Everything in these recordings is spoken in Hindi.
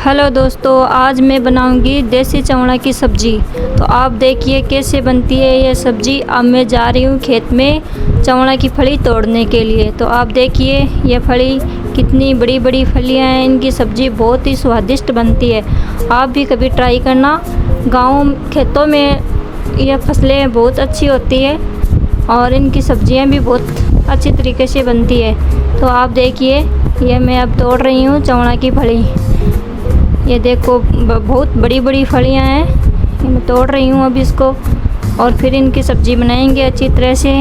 हेलो दोस्तों, आज मैं बनाऊंगी देसी चवड़ा की सब्ज़ी। तो आप देखिए कैसे बनती है ये सब्ज़ी। अब मैं जा रही हूँ खेत में चवड़ा की फली तोड़ने के लिए। तो आप देखिए ये फली कितनी बड़ी बड़ी फलियाँ हैं। इनकी सब्ज़ी बहुत ही स्वादिष्ट बनती है। आप भी कभी ट्राई करना। गाँव खेतों में यह फसलें बहुत अच्छी होती है और इनकी सब्ज़ियाँ भी बहुत अच्छी तरीके से बनती है। तो आप देखिए ये मैं अब तोड़ रही हूँ चवड़ा की फली। ये देखो बहुत बड़ी बड़ी फलियां हैं। ये मैं तोड़ रही हूँ अब इसको और फिर इनकी सब्ज़ी बनाएंगे अच्छी तरह से।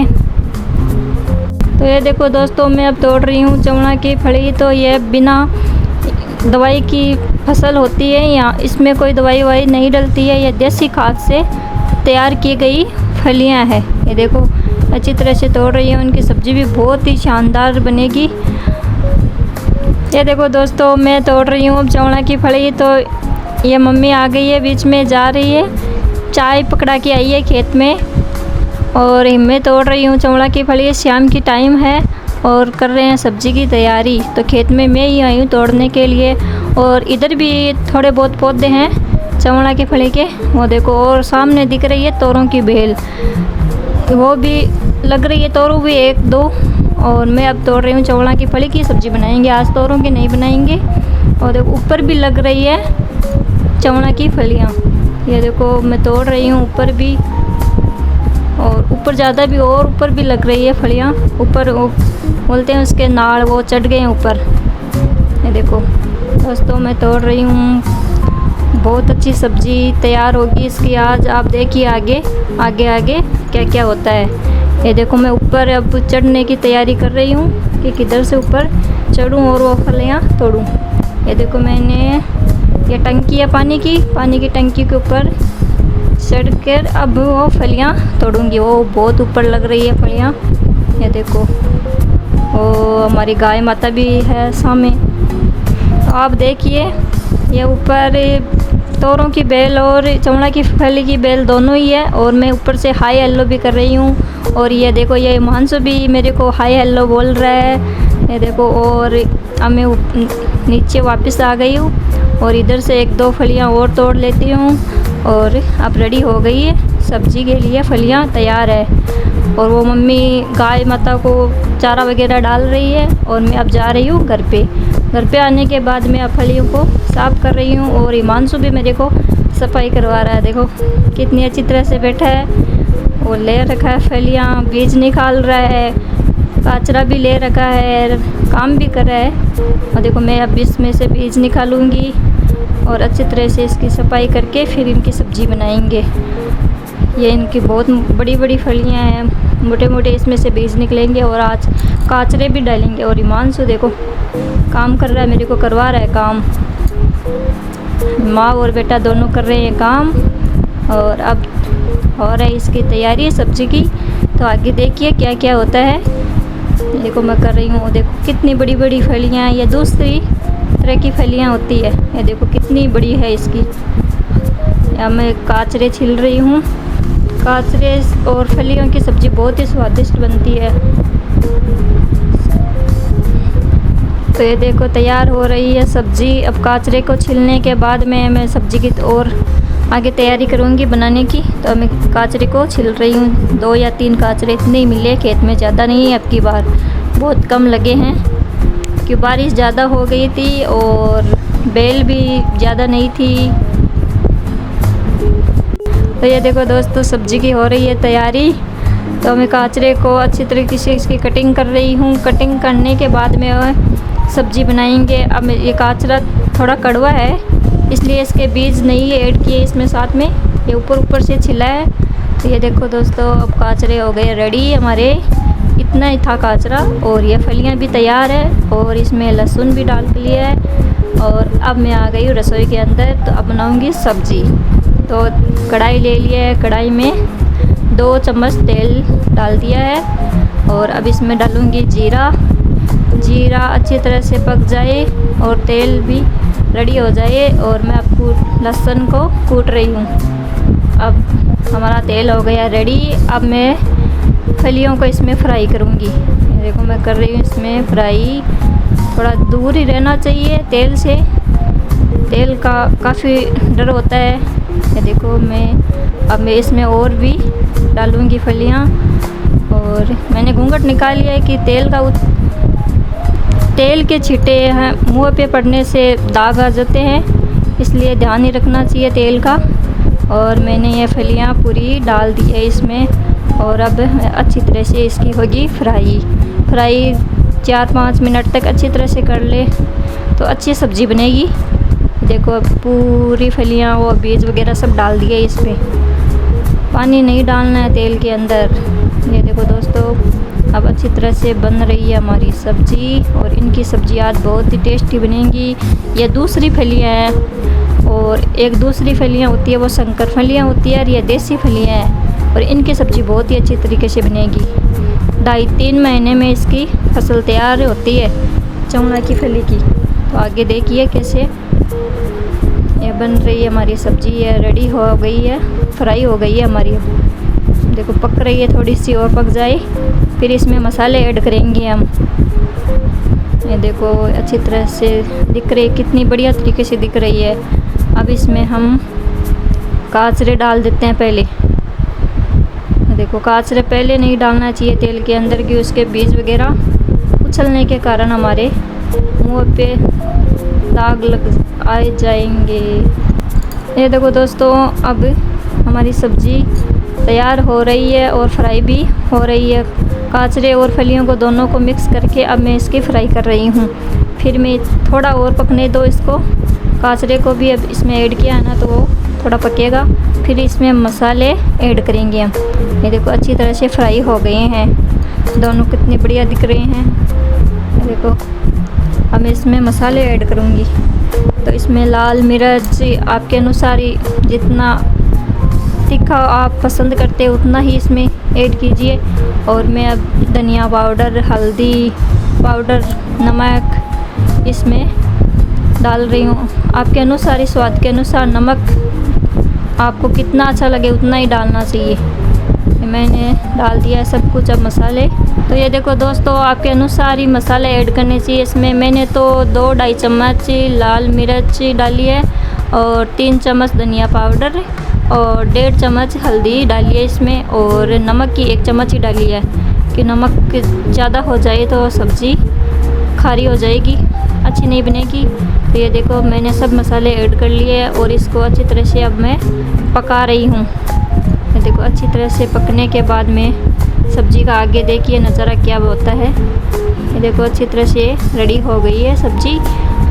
तो ये देखो दोस्तों, मैं अब तोड़ रही हूँ चवड़ा की फली। तो ये बिना दवाई की फसल होती है, यहाँ इसमें कोई दवाई ववाई नहीं डलती है। ये देसी खाद से तैयार की गई फलियां हैं। ये देखो अच्छी तरह से तोड़ रही हूँ। उनकी सब्ज़ी भी बहुत ही शानदार बनेगी। ये देखो दोस्तों, मैं तोड़ रही हूँ अब चवड़ा की फली। तो ये मम्मी आ गई है, बीच में जा रही है, चाय पकड़ा के आई है खेत में। और मैं तोड़ रही हूँ चवड़ा की फली। शाम की टाइम है और कर रहे हैं सब्ज़ी की तैयारी। तो खेत में मैं ही आई हूँ तोड़ने के लिए। और इधर भी थोड़े बहुत पौधे हैं चवड़ा की फली के, वो देखो। और सामने दिख रही है तोरों की बेल, वो भी लग रही है, तोरू भी एक दो। और मैं अब तोड़ रही हूँ चवड़ा की फली की सब्ज़ी बनाएंगे आज, तोरों की नहीं बनाएंगे। और देखो ऊपर भी लग रही है चवड़ा की फलियाँ। ये देखो मैं तोड़ रही हूँ ऊपर भी, और ऊपर ज़्यादा भी, और ऊपर भी लग रही है फलियाँ। ऊपर वो बोलते हैं उसके नाड़, वो चढ़ गए हैं ऊपर। ये देखो दोस्तों, मैं तोड़ रही हूँ। बहुत अच्छी सब्ज़ी तैयार होगी इसकी आज। आप देखिए आगे आगे आगे क्या क्या होता है। ये देखो मैं ऊपर अब चढ़ने की तैयारी कर रही हूँ कि किधर से ऊपर चढ़ूँ और वो फलियाँ तोड़ूँ। ये देखो मैंने ये टंकी है पानी की टंकी के ऊपर चढ़ कर अब वो फलियाँ तोड़ूँगी। वो बहुत ऊपर लग रही है फलियाँ। ये देखो वो हमारी गाय माता भी है सामने। तो आप देखिए ये ऊपर तोरों की बेल और चवड़ा की फली की बेल दोनों ही है। और मैं ऊपर से हाय हेलो भी कर रही हूँ। और ये देखो ये मानसू भी मेरे को हाय हेलो बोल रहा है। ये देखो, और अब मैं नीचे वापस आ गई हूँ और इधर से एक दो फलियाँ और तोड़ लेती हूँ। और अब रेडी हो गई है सब्ज़ी के लिए, फलियाँ तैयार है। और वो मम्मी गाय माता को चारा वगैरह डाल रही है। और मैं अब जा रही हूँ घर पे आने के बाद मैं अब फलियों को साफ़ कर रही हूँ। और हिमांशु भी मेरे को सफाई करवा रहा है। देखो कितनी अच्छी तरह से बैठा है, वो ले रखा है फलियाँ, बीज निकाल रहा है, कचरा भी ले रखा है, काम भी कर रहा है। और देखो मैं अब इसमें से बीज निकालूंगी और अच्छी तरह से इसकी सफाई करके फिर इनकी सब्ज़ी बनाएंगे। ये इनकी बहुत बड़ी बड़ी फलियाँ हैं, मोटे मोटे इसमें से बीज निकलेंगे। और आज काचरे भी डालेंगे। और हिमांशु देखो काम कर रहा है, मेरे को करवा रहा है काम। माँ और बेटा दोनों कर रहे हैं काम। और अब हो रहा है इसकी तैयारी सब्ज़ी की। तो आगे देखिए क्या क्या होता है। देखो मैं कर रही हूँ, देखो कितनी बड़ी बड़ी फलियाँ। ये दूसरी तरह की फलियाँ होती है। ये देखो कितनी बड़ी है इसकी। या मैं काचरे छिल रही हूँ। काचरे और फलियों की सब्ज़ी बहुत ही स्वादिष्ट बनती है। तो ये देखो तैयार हो रही है सब्ज़ी। अब काचरे को छिलने के बाद मैं सब्ज़ी की और आगे तैयारी करूँगी बनाने की। तो मैं काचरे को छिल रही हूँ। 2 या 3 काचरे इतने ही मिले खेत में, ज़्यादा नहीं है। अब की बार बहुत कम लगे हैं क्योंकि बारिश ज़्यादा हो गई थी और बेल भी ज़्यादा नहीं थी। तो ये देखो दोस्तों सब्ज़ी की हो रही है तैयारी। तो मैं काचरे को अच्छी तरीके से इसकी कटिंग कर रही हूँ। कटिंग करने के बाद में सब्ज़ी बनाएंगे। अब ये काचरा थोड़ा कड़वा है इसलिए इसके बीज नहीं ऐड किए इसमें साथ में, ये ऊपर से छिला है। तो ये देखो दोस्तों अब काचरे हो गए रेडी हमारे। इतना ही था काचरा। और ये फलियाँ भी तैयार है और इसमें लहसुन भी डाल के लिया है। और अब मैं आ गई हूँ रसोई के अंदर। तो अब बनाऊँगी सब्ज़ी। तो कढ़ाई ले लिया है, कढ़ाई में 2 चम्मच तेल डाल दिया है। और अब इसमें डालूँगी जीरा अच्छी तरह से पक जाए और तेल भी रेडी हो जाए। और मैं अब लहसुन को कूट रही हूँ। अब हमारा तेल हो गया रेडी। अब मैं फलियों को इसमें फ्राई करूँगी। देखो मैं कर रही हूँ इसमें फ्राई। थोड़ा दूर ही रहना चाहिए तेल से, तेल का काफ़ी डर होता है। ये देखो अब मैं इसमें और भी डालूँगी फलियाँ। और मैंने घूंघट निकाल लिया है कि तेल के छींटे हैं मुँह पे पड़ने से दाग आ जाते हैं, इसलिए ध्यान ही रखना चाहिए तेल का। और मैंने ये फलियाँ पूरी डाल दी है इसमें। और अब अच्छी तरह से इसकी होगी फ्राई 4-5 मिनट तक अच्छी तरह से कर ले तो अच्छी सब्ज़ी बनेगी। देखो अब पूरी फलियाँ और बीज वगैरह सब डाल दिए इसमें, पानी नहीं डालना है तेल के अंदर। ये देखो दोस्तों अब अच्छी तरह से बन रही है हमारी सब्ज़ी। और इनकी सब्ज़ी आज बहुत ही टेस्टी बनेगी। ये दूसरी फलियाँ हैं और एक दूसरी फलियाँ होती है वो शंकर फलियाँ होती है और ये देसी फलियाँ हैं। और इनकी सब्ज़ी बहुत ही अच्छी तरीके से बनेगी। 2.5-3 महीने में इसकी फसल तैयार होती है चौंगा की फली की। तो आगे देखिए कैसे ये बन रही है हमारी सब्ज़ी। ये रेडी हो गई है, फ्राई हो गई है हमारी। देखो पक रही है, थोड़ी सी और पक जाए फिर इसमें मसाले ऐड करेंगे हम। ये देखो अच्छी तरह से दिख रही है, कितनी बढ़िया तरीके से दिख रही है। अब इसमें हम काजरे डाल देते हैं पहले। देखो काजरे पहले नहीं डालना चाहिए तेल के अंदर कि उसके बीज वगैरह उछलने के कारण हमारे मुंह पे दाग लग आए जाएंगे। ये देखो दोस्तों अब हमारी सब्ज़ी तैयार हो रही है और फ्राई भी हो रही है। काजरे और फलियों को दोनों को मिक्स करके अब मैं इसकी फ्राई कर रही हूँ। फिर मैं थोड़ा और पकने दो इसको। काजरे को भी अब इसमें ऐड किया है ना तो वो थोड़ा पकेगा, फिर इसमें मसाले ऐड करेंगे हम। ये देखो अच्छी तरह से फ्राई हो गए हैं, दोनों कितने बढ़िया दिख रहे हैं। देखो अब मैं इसमें मसाले ऐड करूँगी। तो इसमें लाल मिर्च आपके अनुसार ही, जितना तीखा आप पसंद करते हैं उतना ही इसमें ऐड कीजिए। और मैं अब धनिया पाउडर, हल्दी पाउडर, नमक इसमें डाल रही हूँ। आपके अनुसार ही, स्वाद के अनुसार नमक आपको कितना अच्छा लगे उतना ही डालना चाहिए। मैंने डाल दिया है सब कुछ अब मसाले। तो ये देखो दोस्तों आपके अनुसार ही मसाले ऐड करने चाहिए इसमें। मैंने तो 2-2.5 चम्मच लाल मिर्च डाली है और 3 चम्मच धनिया पाउडर और 1.5 चम्मच हल्दी डाली है इसमें। और नमक की 1 चम्मच ही डाली है कि नमक ज़्यादा हो जाए तो सब्ज़ी खारी हो जाएगी, अच्छी नहीं बनेगी। तो ये देखो मैंने सब मसाले ऐड कर लिए और इसको अच्छी तरह से अब मैं पका रही हूँ। ये देखो अच्छी तरह से पकने के बाद में सब्ज़ी का आगे देखिए नज़ारा क्या होता है। ये देखो अच्छी तरह से रेडी हो गई है सब्ज़ी।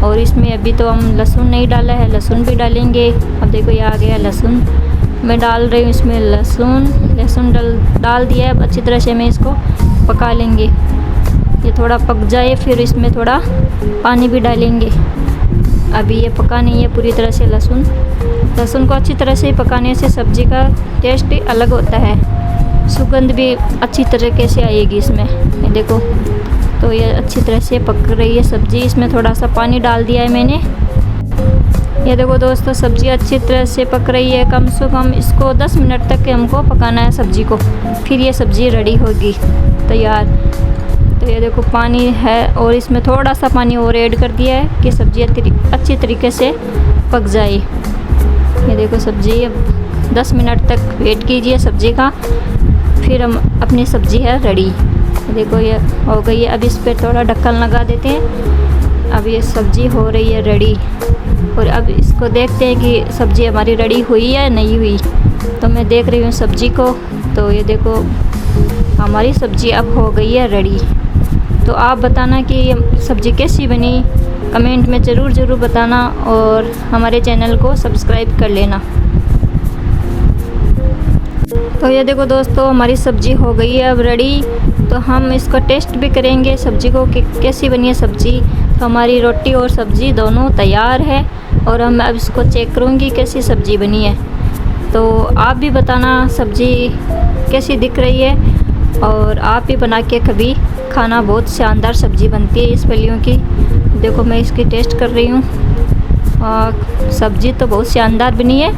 और इसमें अभी तो हम लहसुन नहीं डाला है, लहसुन भी डालेंगे। अब देखो ये आ गया लहसुन, मैं डाल रही हूँ इसमें लहसुन डाल दिया है। अब अच्छी तरह से मैं इसको पका लेंगे। ये थोड़ा पक जाए फिर इसमें थोड़ा पानी भी डालेंगे। अभी ये पका नहीं है पूरी तरह से लहसुन को अच्छी तरह से पकाने से सब्ज़ी का टेस्ट अलग होता है, सुगंध भी अच्छी तरीके से आएगी इसमें। ये देखो तो ये अच्छी तरह से पक रही है सब्ज़ी। इसमें थोड़ा सा पानी डाल दिया है मैंने। ये देखो दोस्तों सब्ज़ी अच्छी तरह से पक रही है। कम से कम इसको 10 मिनट तक हमको पकाना है सब्ज़ी को, फिर ये सब्ज़ी रेडी होगी तैयार। तो ये देखो पानी है और इसमें थोड़ा सा पानी और ऐड कर दिया है कि सब्ज़ी अच्छी तरीके से पक जाए। ये देखो सब्ज़ी अब 10 मिनट तक वेट कीजिए सब्ज़ी का, फिर हम अपनी सब्ज़ी है रेडी। देखो ये हो गई है। अब इस पर थोड़ा ढक्कन लगा देते हैं। अब ये सब्ज़ी हो रही है रेडी। और अब इसको देखते हैं कि सब्ज़ी हमारी रेडी हुई है नहीं हुई। तो मैं देख रही हूँ सब्ज़ी को। तो ये देखो हमारी सब्ज़ी अब हो गई है रेडी। तो आप बताना कि ये सब्ज़ी कैसी बनी, कमेंट में ज़रूर बताना और हमारे चैनल को सब्सक्राइब कर लेना। तो ये देखो दोस्तों हमारी सब्ज़ी हो गई है अब रेडी। तो हम इसका टेस्ट भी करेंगे सब्ज़ी को कि कैसी बनी है सब्ज़ी। तो हमारी रोटी और सब्ज़ी दोनों तैयार है और हम अब इसको चेक करूँगी कैसी सब्ज़ी बनी है। तो आप भी बताना सब्ज़ी कैसी दिख रही है और आप भी बना के कभी खाना। बहुत शानदार सब्ज़ी बनती है इस फलियों की। देखो मैं इसकी टेस्ट कर रही हूँ। सब्ज़ी तो बहुत शानदार बनी है।